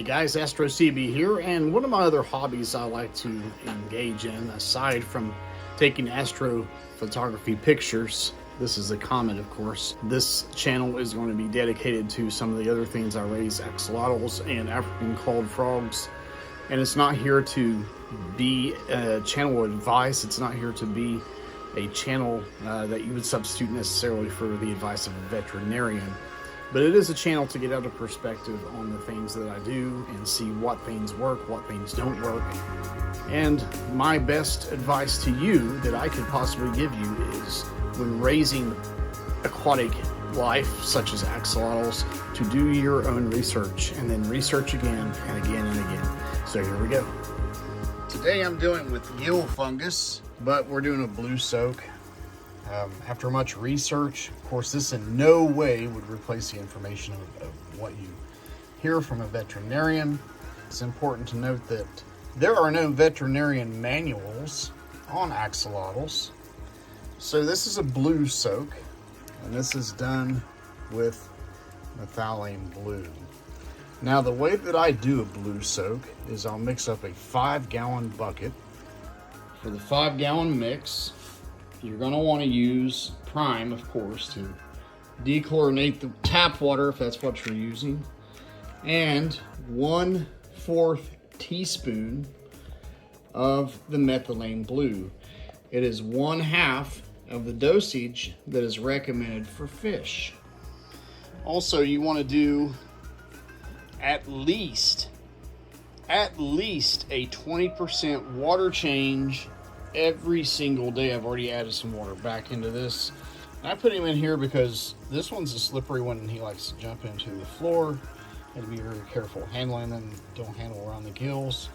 Hey guys, Astro CB here, and one of my other hobbies I like to engage in, aside from taking astrophotography pictures, this is a comment of course, this channel is going to be dedicated to some of the other things I raise, axolotls and African clawed frogs. And it's not here to be a channel of advice, it's not here to be a channel that you would substitute necessarily for the advice of a veterinarian. But it is a channel to get out a perspective on the things that I do and see what things work, what things don't work. And my best advice to you that I could possibly give you is when raising aquatic life, such as axolotls, to do your own research and then research again and again and again. So here we go. Today I'm doing with Gill Fungus, but we're doing a blue soak. After much research, of course, this in no way would replace the information of what you hear from a veterinarian. It's important to note that there are no veterinarian manuals on axolotls. So this is a blue soak, and this is done with methylene blue. Now, the way that I do a blue soak is I'll mix up a 5-gallon bucket. For the 5-gallon mix, you're going to want to use prime, of course, to dechlorinate the tap water if that's what you're using, and 1/4 teaspoon of the methylene blue. It is 1/2 of the dosage that is recommended for fish. Also, you want to do at least a 20% water change every single day. I've already added some water back into this. And I put him in here because this one's a slippery one and he likes to jump into the floor. And be very careful handling them. Don't handle around the gills.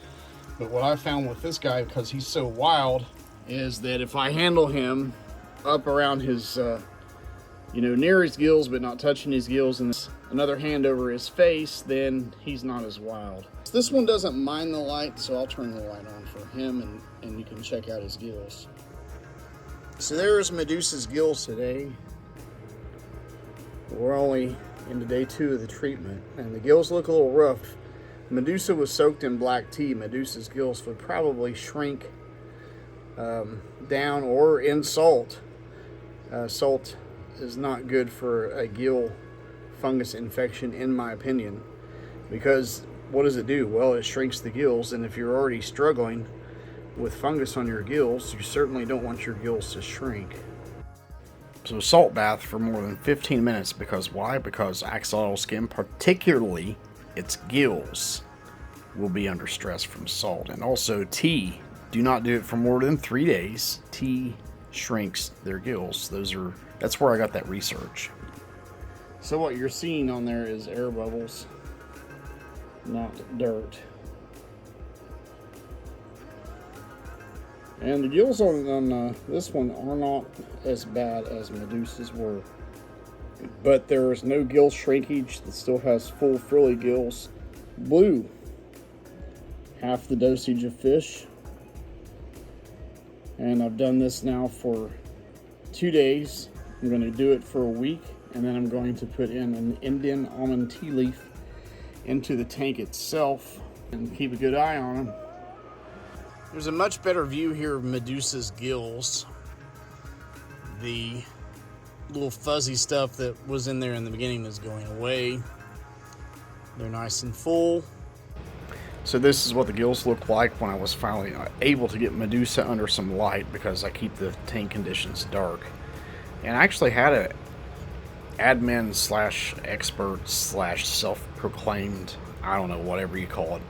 But what I found with this guy, because he's so wild, is that if I handle him up around his, near his gills but not touching his gills, and another hand over his face, then he's not as wild. This one doesn't mind the light, so I'll turn the light on for him, and you can check out his gills. So there's Medusa's gills today. We're only into day 2 of the treatment, and the gills look a little rough. Medusa was soaked in black tea. Medusa's gills would probably shrink down, or in salt. Salt is not good for a gill fungus infection, in my opinion, because what does it do? Well, it shrinks the gills, and if you're already struggling with fungus on your gills, you certainly don't want your gills to shrink. So salt bath for more than 15 minutes, because why? Because axolotl skin, particularly its gills, will be under stress from salt. And also tea. Do not do it for more than 3 days. Tea shrinks their gills. That's where I got that research. So what you're seeing on there is air bubbles, not dirt. And the gills on this one are not as bad as Medusa's were. But there is no gill shrinkage. It still has full frilly gills. Blue, half the dosage of fish. And I've done this now for 2 days. I'm going to do it for a week, and then I'm going to put in an Indian almond tea leaf into the tank itself and keep a good eye on them. There's a much better view here of Medusa's gills. The little fuzzy stuff that was in there in the beginning is going away. They're nice and full. So this is what the gills look like when I was finally able to get Medusa under some light, because I keep the tank conditions dark. And I actually had a admin / expert / self-proclaimed, I don't know, whatever you call it,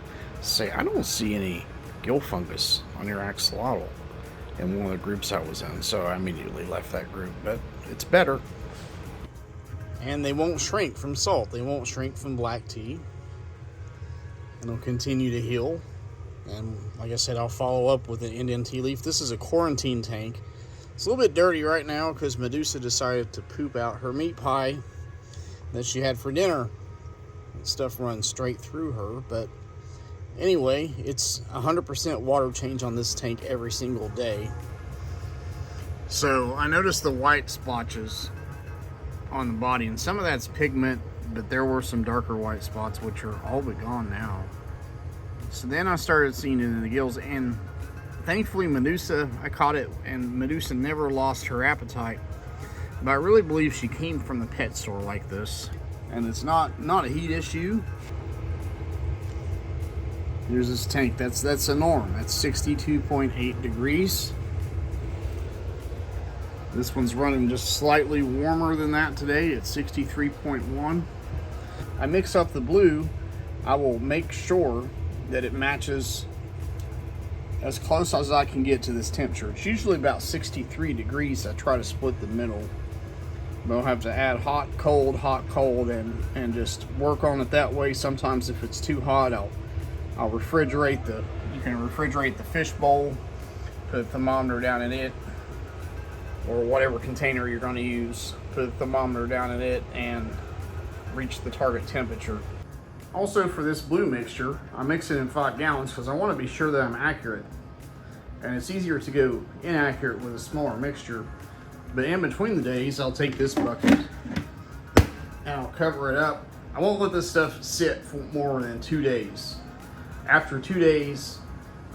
say, I don't see any gill fungus on your axolotl in one of the groups I was in. So I immediately left that group, but it's better. And they won't shrink from salt. They won't shrink from black tea. And they'll continue to heal. And like I said, I'll follow up with an Indian tea leaf. This is a quarantine tank. It's a little bit dirty right now because Medusa decided to poop out her meat pie that she had for dinner. That stuff runs straight through her. But anyway, it's 100% water change on this tank every single day. So I noticed the white splotches on the body, and some of that's pigment, but there were some darker white spots, which are all but gone now. So then I started seeing it in the gills, and thankfully Medusa, I caught it, and Medusa never lost her appetite. But I really believe she came from the pet store like this. And it's not a heat issue. Here's this tank, that's a norm. That's 62.8 degrees. This one's running just slightly warmer than that today at 63.1. I mix up the blue. I will make sure that it matches as close as I can get to this temperature. It's usually about 63 degrees. I try to split the middle. But I'll have to add hot, cold, and just work on it that way. Sometimes if it's too hot, I'll refrigerate you can refrigerate the fish bowl, put a thermometer down in it, or whatever container you're going to use, put a thermometer down in it and reach the target temperature. Also, for this blue mixture, I mix it in 5 gallons because I want to be sure that I'm accurate. And it's easier to go inaccurate with a smaller mixture. But in between the days, I'll take this bucket and I'll cover it up. I won't let this stuff sit for more than 2 days. After 2 days,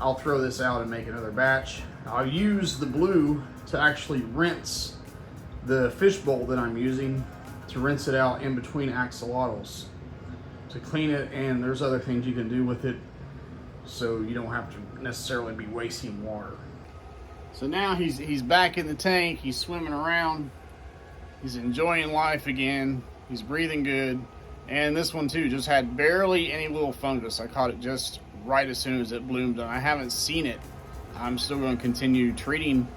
I'll throw this out and make another batch. I'll use the blue to actually rinse the fish bowl that I'm using, to rinse it out in between axolotls, to clean it, and there's other things you can do with it so you don't have to necessarily be wasting water. So now he's back in the tank, he's swimming around, he's enjoying life again, he's breathing good, and this one too just had barely any little fungus. I caught it just right as soon as it bloomed, and I haven't seen it. I'm still going to continue treating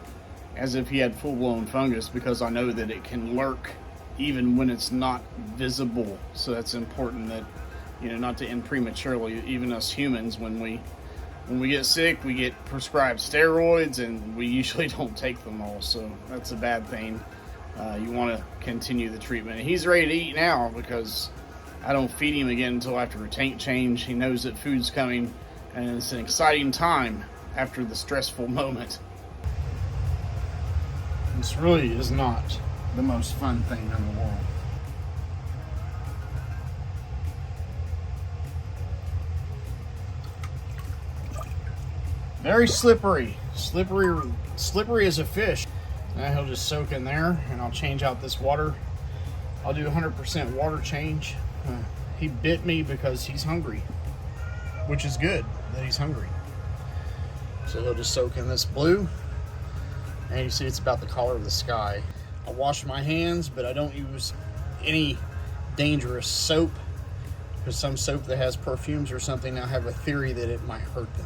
as if he had full-blown fungus because I know that it can lurk even when it's not visible. So that's important, that, you know, not to end prematurely. Even us humans, when we get sick, we get prescribed steroids, and we usually don't take them all. So that's a bad thing. You want to continue the treatment. And he's ready to eat now because I don't feed him again until after a tank change. He knows that food's coming, and it's an exciting time after the stressful moment. This really is not the most fun thing in the world. Very slippery. Slippery as a fish. Now he'll just soak in there, and I'll change out this water. I'll do 100% water change. He bit me because he's hungry, which is good that he's hungry. So he'll just soak in this blue, and you see it's about the color of the sky. I wash my hands, but I don't use any dangerous soap, because some soap that has perfumes or something, I have a theory that it might hurt them.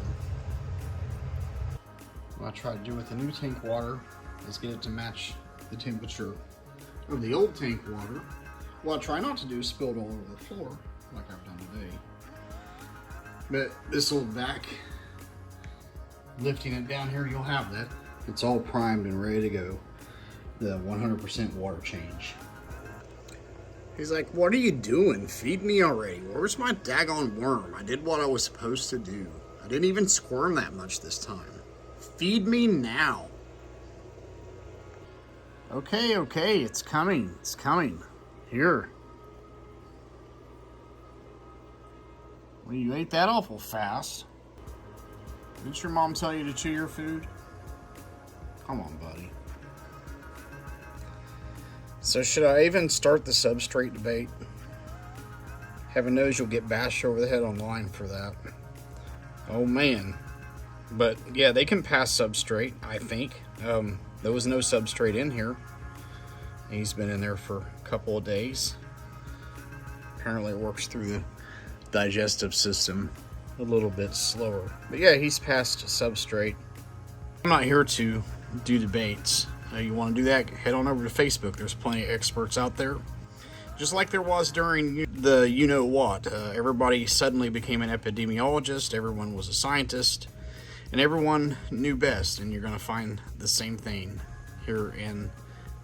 What I try to do with the new tank water is get it to match the temperature of the old tank water. What I try not to do is spill it all over the floor, like I've done today. But this little vac, lifting it down here, you'll have that. It's all primed and ready to go. The 100% water change. He's like, what are you doing? Feed me already. Where's my daggone worm? I did what I was supposed to do. I didn't even squirm that much this time. Feed me now. Okay, it's coming. It's coming. Here. Well, you ate that awful fast. Didn't your mom tell you to chew your food? Come on, buddy. So should I even start the substrate debate? Heaven knows you'll get bashed over the head online for that. Oh man. But yeah, they can pass substrate, I think. There was no substrate in here. He's been in there for a couple of days. Apparently it works through the digestive system a little bit slower. But yeah, he's passed substrate. I'm not here to do debates. You want to do that, head on over to Facebook. There's plenty of experts out there. Just like there was during the you-know-what. Everybody suddenly became an epidemiologist. Everyone was a scientist. And everyone knew best. And you're going to find the same thing here in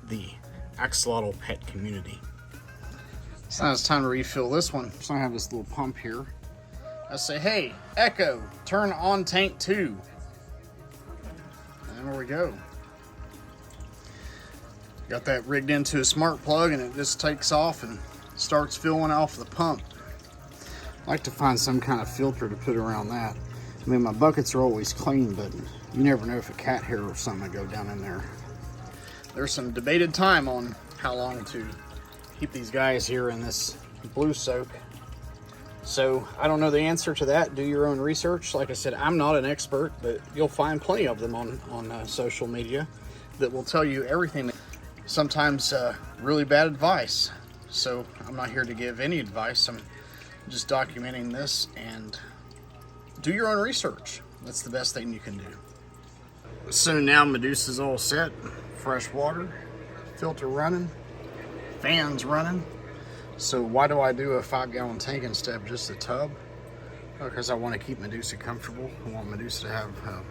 the axolotl pet community. So now it's time to refill this one. So I have this little pump here. I say, hey, Echo, turn on tank 2. And there we go. Got that rigged into a smart plug, and it just takes off and starts filling off the pump. I like to find some kind of filter to put around that. I mean, my buckets are always clean, but you never know if a cat hair or something will go down in there. There's some debated time on how long to keep these guys here in this blue soak. So I don't know the answer to that. Do your own research. Like I said, I'm not an expert, but you'll find plenty of them on social media that will tell you everything. Sometimes really bad advice. So I'm not here to give any advice. I'm just documenting this, and do your own research. That's the best thing you can do. So now Medusa's all set. Fresh water, filter running, fans running. So why do I do a 5-gallon tank instead of just a tub? Because I want to keep Medusa comfortable. I want Medusa to have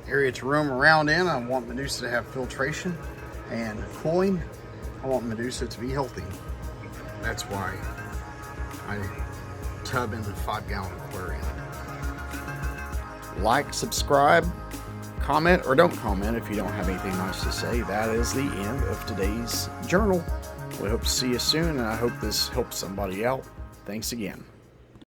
area to roam around in. I want Medusa to have filtration and cooling. I want Medusa to be healthy. That's why I tub in the 5-gallon aquarium. Like, subscribe, comment, or don't comment if you don't have anything nice to say. That is the end of today's journal. We hope to see you soon, and I hope this helps somebody out. Thanks again.